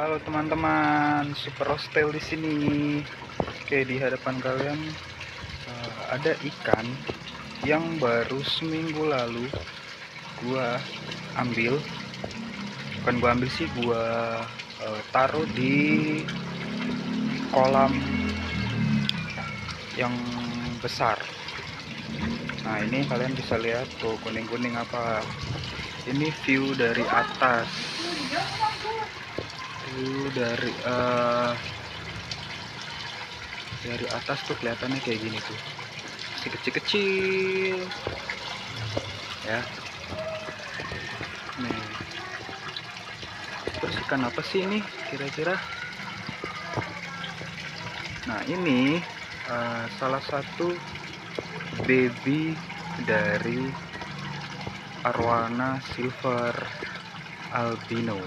Halo teman-teman, Super Hostel di sini. Oke, di hadapan kalian ada ikan yang baru seminggu lalu gua ambil. Bukan gua ambil sih, gua taruh di kolam yang besar. Nah, ini kalian bisa lihat tuh kuning-kuning apa. Ini view dari atas. View dari atas tuh kelihatannya kayak gini tuh, masih kecil-kecil ya. Nih, terus ikan apa sih ini kira-kira? Nah, ini salah satu baby dari arwana silver albino,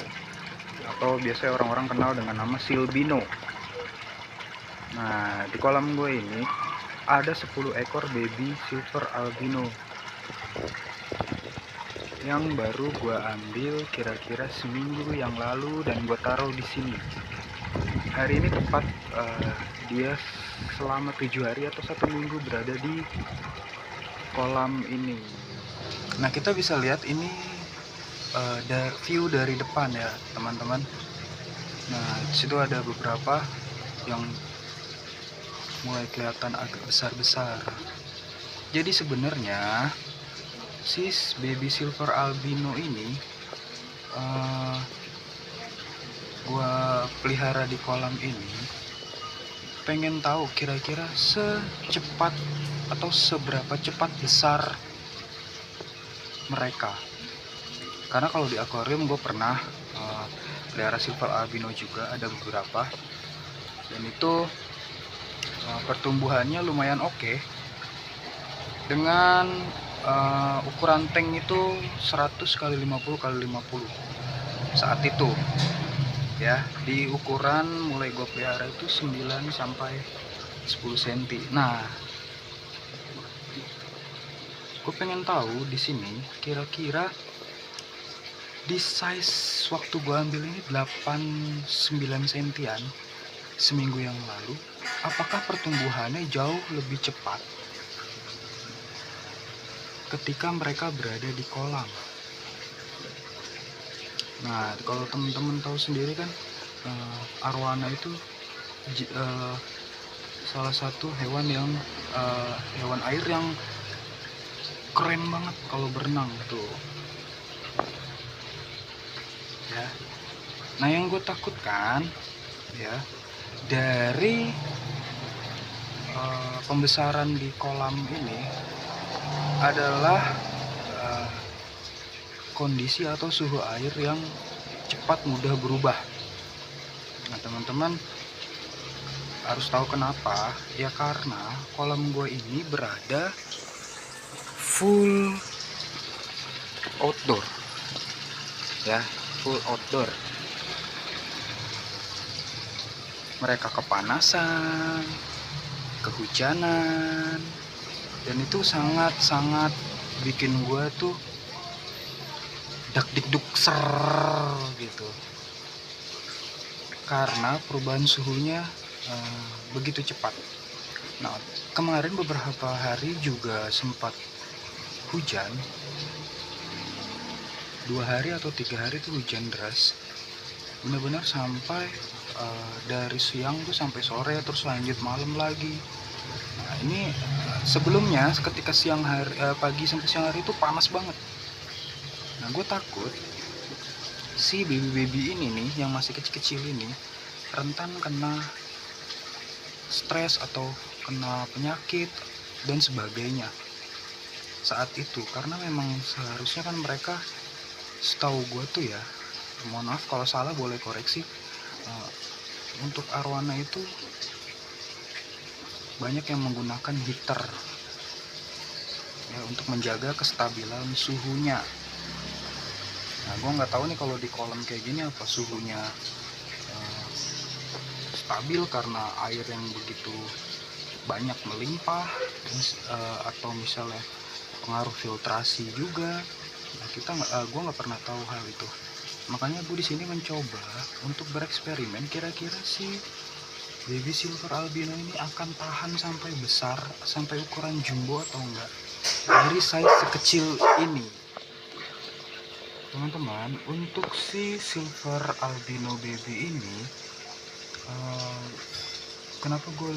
atau biasanya orang-orang kenal dengan nama silbino. Nah, di kolam gue ini ada 10 ekor baby silver albino yang baru gue ambil kira-kira seminggu yang lalu dan gue taruh di sini. Hari ini tepat dia selama 7 hari atau 1 minggu berada di kolam ini. Nah, kita bisa lihat ini view dari depan ya teman-teman. Nah, disitu ada beberapa yang mulai kelihatan agak besar-besar. Jadi sebenarnya si baby silver albino ini gua pelihara di kolam ini pengen tahu kira-kira secepat atau seberapa cepat besar mereka. Karena kalau di akuarium gue pernah pelihara silver albino juga, ada beberapa, dan itu pertumbuhannya lumayan oke. Dengan ukuran tank itu 100 kali 50 kali 50 saat itu ya. Di ukuran mulai gue pelihara itu 9 sampai 10 cm. Nah, gue pengen tahu di sini kira-kira di size waktu gue ambil ini 8-9 cm seminggu yang lalu, apakah pertumbuhannya jauh lebih cepat ketika mereka berada di kolam. Nah, kalau teman-teman tahu sendiri kan, arwana itu salah satu hewan yang hewan air yang keren banget kalau berenang tuh ya. Nah, yang gue takutkan ya, dari pembesaran di kolam ini adalah kondisi atau suhu air yang cepat mudah berubah. Nah, teman-teman harus tahu kenapa ya, karena kolam gue ini berada full outdoor ya, full outdoor. Mereka kepanasan, kehujanan, dan itu sangat-sangat bikin gue tuh dak dikduk ser gitu, karena perubahan suhunya begitu cepat. Nah, kemarin beberapa hari juga sempat hujan, 2 hari atau 3 hari itu hujan deras, benar-benar sampai dari siang tuh sampai sore, terus lanjut malam lagi. Nah, ini sebelumnya ketika siang hari, pagi sampai siang hari itu panas banget. Nah, gue takut si baby ini nih yang masih kecil-kecil ini rentan kena stres atau kena penyakit dan sebagainya saat itu. Karena memang seharusnya kan mereka, setahu gue tuh ya, mohon maaf kalau salah boleh koreksi, untuk arwana itu banyak yang menggunakan heater ya, untuk menjaga kestabilan suhunya. Nah, gue nggak tahu nih kalau di kolam kayak gini apa suhunya stabil karena air yang begitu banyak melimpah, atau misalnya pengaruh filtrasi juga. Nah, gue nggak pernah tahu hal itu. Makanya gue di sini mencoba untuk bereksperimen, kira-kira si baby silver albino ini akan tahan sampai besar, sampai ukuran jumbo atau enggak dari size sekecil ini. Teman-teman, untuk si silver albino baby ini, kenapa gue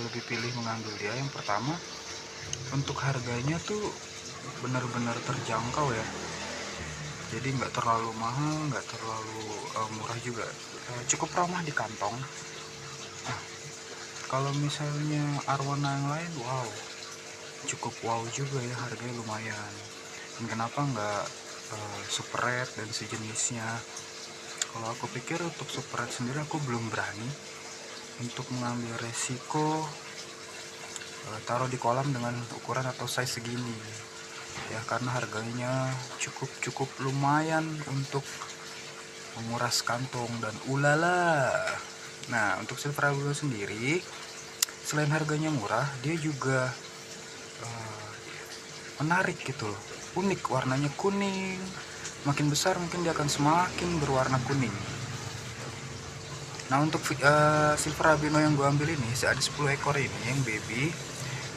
lebih pilih mengambil dia? Yang pertama, untuk harganya tuh benar-benar terjangkau ya, jadi nggak terlalu mahal, nggak terlalu murah juga, cukup ramah di kantong. Nah, kalau misalnya arwana yang lain, wow, cukup wow juga ya, harganya lumayan. Dan kenapa nggak super red dan sejenisnya? Kalau aku pikir untuk super red sendiri aku belum berani untuk mengambil resiko taruh di kolam dengan ukuran atau size segini ya, karena harganya cukup lumayan untuk menguras kantong dan ulala. Nah, untuk silver albino sendiri, selain harganya murah, dia juga menarik gitu loh, unik, warnanya kuning, makin besar mungkin dia akan semakin berwarna kuning. Nah, untuk silver albino yang gue ambil ini, ada 10 ekor ini yang baby,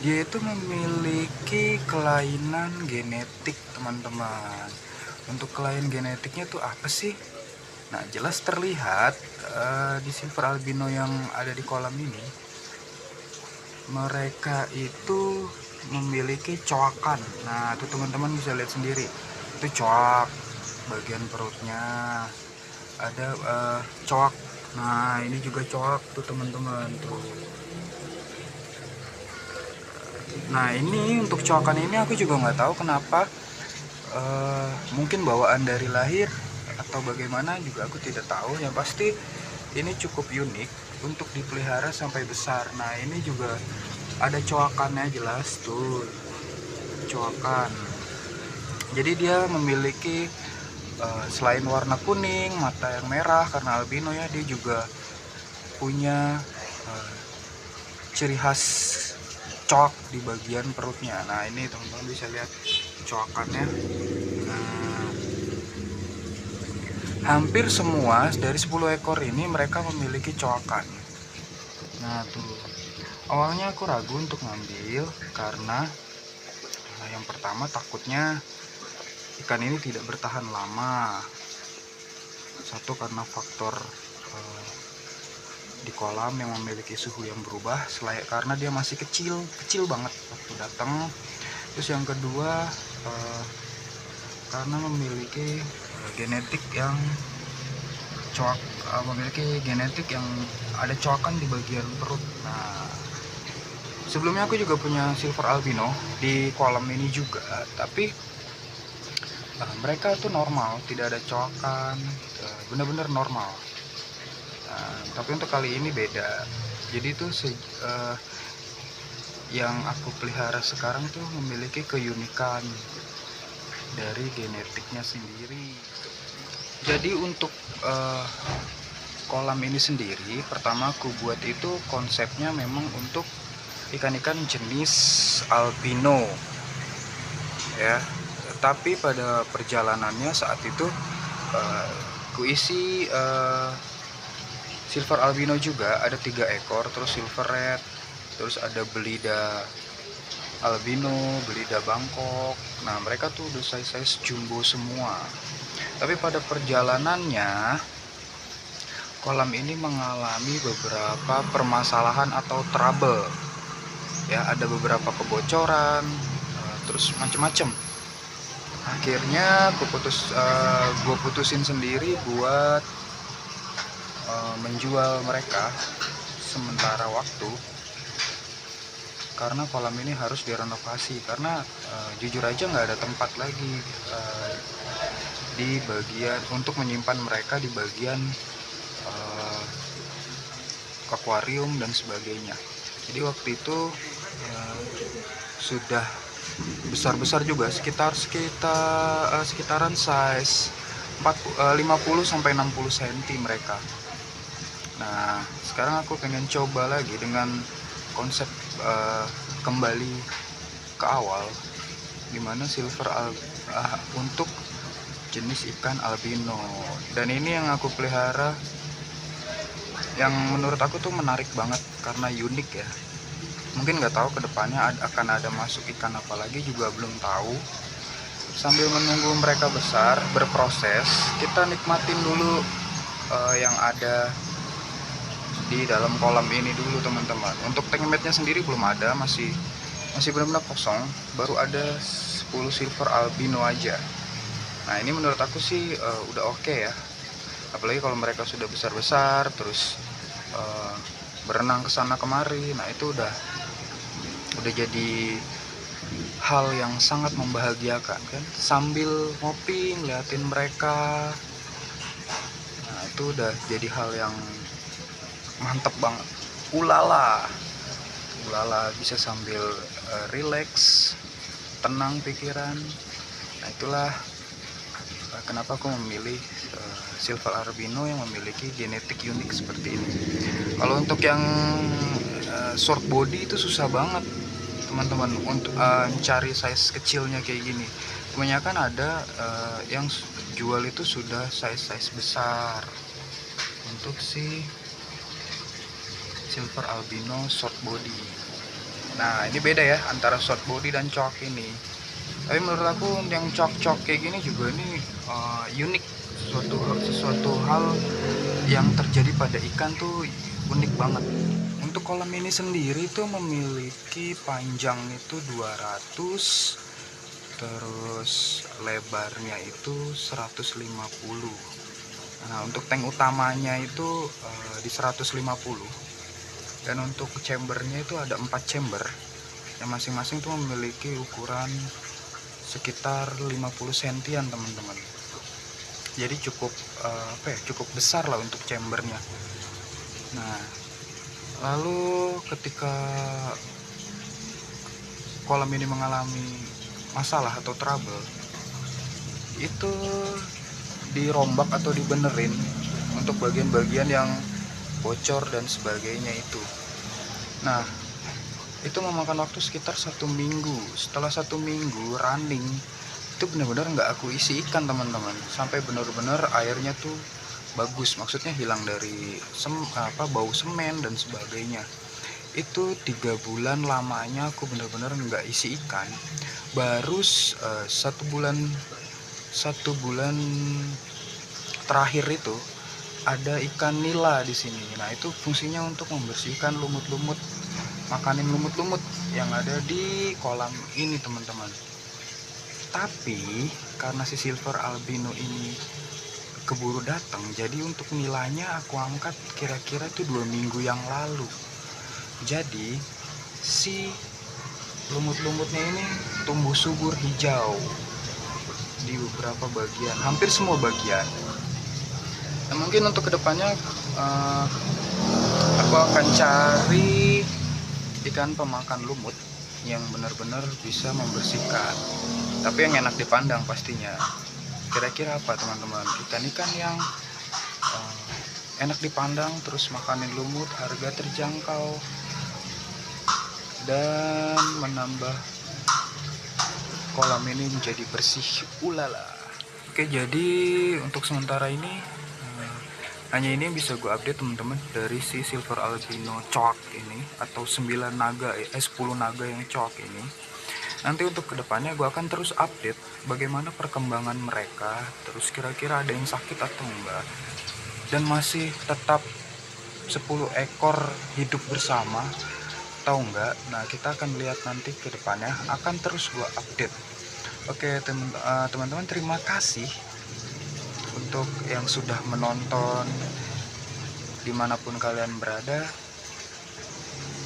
dia itu memiliki kelainan genetik, teman-teman. Untuk kelainan genetiknya tuh apa sih? Nah, jelas terlihat di silver albino yang ada di kolam ini, mereka itu memiliki coakan. Nah, tuh teman-teman bisa lihat sendiri, itu coak bagian perutnya, ada coak. Nah, ini juga coak tuh teman-teman tuh. Nah, ini untuk coakan ini aku juga nggak tahu kenapa, mungkin bawaan dari lahir atau bagaimana juga aku tidak tahu. Yang pasti ini cukup unik untuk dipelihara sampai besar. Nah, ini juga ada coakannya, jelas tuh coakan. Jadi dia memiliki selain warna kuning, mata yang merah karena albino ya, dia juga punya ciri khas coak di bagian perutnya. Nah, ini teman-teman bisa lihat coakannya. Nah, hampir semua dari 10 ekor ini mereka memiliki coakan. Nah, tuh awalnya aku ragu untuk ngambil karena yang pertama takutnya ikan ini tidak bertahan lama. Satu, karena faktor di kolam yang memiliki suhu yang berubah, karena dia masih kecil banget waktu datang. Terus yang kedua, karena memiliki genetik yang ada coakan di bagian perut. Nah, sebelumnya aku juga punya silver albino di kolam ini juga, tapi mereka tuh normal, tidak ada coakan, benar-benar normal. Tapi untuk kali ini beda. Jadi tuh yang aku pelihara sekarang tuh memiliki keunikan dari genetiknya sendiri. Jadi untuk kolam ini sendiri, pertama aku buat itu konsepnya memang untuk ikan-ikan jenis albino ya. Tapi pada perjalanannya saat itu kuisi silver albino juga ada 3 ekor, terus silver red, terus ada belida albino, belida Bangkok. Nah, mereka tuh udah size jumbo semua. Tapi pada perjalanannya kolam ini mengalami beberapa permasalahan atau trouble ya, ada beberapa kebocoran, terus macem-macem. Akhirnya gue putusin sendiri buat menjual mereka sementara waktu, karena kolam ini harus direnovasi. Karena jujur aja nggak ada tempat lagi di bagian untuk menyimpan mereka di bagian akuarium dan sebagainya. Jadi waktu itu sudah besar juga, sekitaran size 50 sampai 60 cm mereka. Nah, sekarang aku pengen coba lagi dengan konsep kembali ke awal, dimana silver untuk jenis ikan albino. Dan ini yang aku pelihara, yang menurut aku tuh menarik banget karena unik ya. Mungkin nggak tahu kedepannya akan ada masuk ikan apa lagi juga belum tahu. Sambil menunggu mereka besar berproses, kita nikmatin dulu yang ada di dalam kolam ini dulu teman-teman. Untuk tank matnya sendiri belum ada, masih benar-benar kosong, baru ada 10 silver albino aja. Nah ini menurut aku sih udah oke ya, apalagi kalau mereka sudah besar-besar terus berenang ke sana kemari. Nah itu udah jadi hal yang sangat membahagiakan kan, sambil ngopi ngeliatin mereka. Nah itu udah jadi hal yang mantep banget. Ulala bisa sambil relax, tenang pikiran. Nah itulah kenapa aku memilih silver albino yang memiliki genetik unik seperti ini. Kalau untuk yang short body itu susah banget teman-teman untuk mencari size kecilnya kayak gini. Kebanyakan ada yang jual itu sudah size besar untuk si silver albino short body. Nah ini beda ya antara short body dan chalk ini. Tapi menurut aku yang chalk kayak gini juga ini unik, sesuatu hal yang terjadi pada ikan tuh unik banget. Untuk kolam ini sendiri tuh memiliki panjang itu 200, terus lebarnya itu 150. Nah untuk tank utamanya itu di 150, dan untuk chambernya itu ada 4 chamber yang masing-masing tuh memiliki ukuran sekitar 50 sentian teman-teman. Jadi cukup cukup besar lah untuk chambernya. Nah lalu ketika kolam ini mengalami masalah atau trouble, itu dirombak atau dibenerin untuk bagian-bagian yang bocor dan sebagainya itu. Nah itu memakan waktu sekitar 1 minggu. Setelah 1 minggu running, itu benar-benar nggak aku isi ikan teman-teman, sampai benar-benar airnya tuh bagus, maksudnya hilang dari bau semen dan sebagainya. Itu 3 bulan lamanya aku benar-benar nggak isi ikan. Baru 1 bulan terakhir itu ada ikan nila di sini. Nah itu fungsinya untuk membersihkan lumut-lumut, makanin lumut-lumut yang ada di kolam ini teman-teman. Tapi karena si silver albino ini keburu datang, jadi untuk nilainya aku angkat kira-kira itu 2 minggu yang lalu. Jadi si lumut-lumutnya ini tumbuh subur hijau di beberapa bagian, hampir semua bagian. Nah, mungkin untuk kedepannya aku akan cari ikan pemakan lumut yang benar-benar bisa membersihkan, tapi yang enak dipandang pastinya. Kira-kira apa teman-teman? Ikan-ikan yang enak dipandang, terus makanin lumut, harga terjangkau, dan menambah kolam ini menjadi bersih. Ulala. Oke, jadi untuk sementara ini hanya ini yang bisa gue update teman-teman dari si silver albino chalk ini, atau 10 naga yang chalk ini. Nanti untuk kedepannya gue akan terus update bagaimana perkembangan mereka, terus kira-kira ada yang sakit atau enggak, dan masih tetap 10 ekor hidup bersama atau enggak. Nah kita akan lihat nanti kedepannya, akan terus gue update. Oke teman-teman, terima kasih untuk yang sudah menonton dimanapun kalian berada.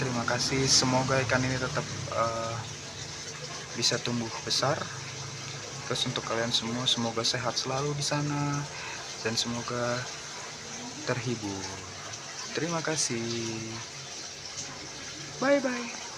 Terima kasih, semoga ikan ini tetap bisa tumbuh besar. Terus untuk kalian semua, semoga sehat selalu di sana dan semoga terhibur. Terima kasih. Bye bye.